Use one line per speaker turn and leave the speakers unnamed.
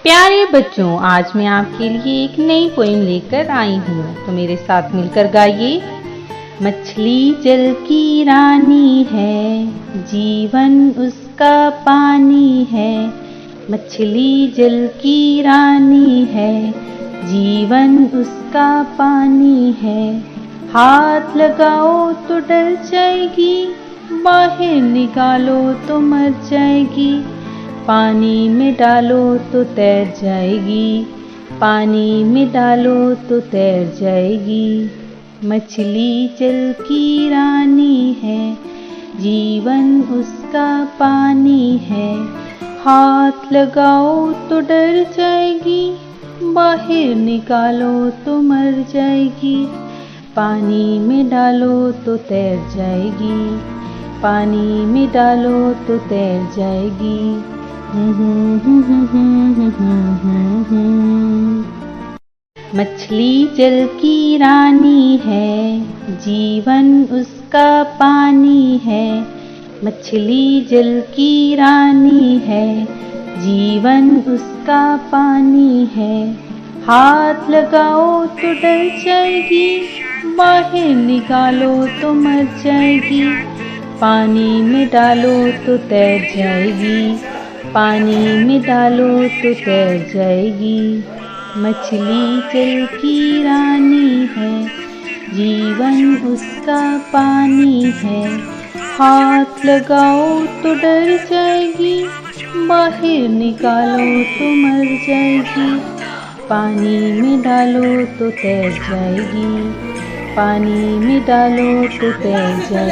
प्यारे बच्चों, आज मैं आपके लिए एक नई पोएम लेकर आई हूँ, तो मेरे साथ मिलकर गाइए। मछली जल की रानी है, जीवन उसका पानी है। मछली जल की रानी है, जीवन उसका पानी है। हाथ लगाओ तो डर जाएगी, बाहर निकालो तो मर जाएगी। पानी में डालो तो तैर जाएगी, पानी में डालो तो तैर जाएगी। मछली जल की रानी है, जीवन उसका पानी है। हाथ लगाओ तो डर जाएगी, बाहर निकालो तो मर जाएगी। पानी में डालो तो तैर जाएगी, पानी में डालो तो तैर जाएगी। मछली जल की रानी है, जीवन उसका पानी है। मछली जल की रानी है, जीवन उसका पानी है। हाथ लगाओ तो डर जाएगी, बाहर निकालो तो मर जाएगी। पानी में डालो तो तैर जाएगी, पानी में डालो तो तैर जाएगी। मछली जल की रानी है, जीवन उसका पानी है। हाथ लगाओ तो डर जाएगी, बाहर निकालो तो मर जाएगी। पानी में डालो तो तैर जाएगी, पानी में डालो तो तैर जाएगी।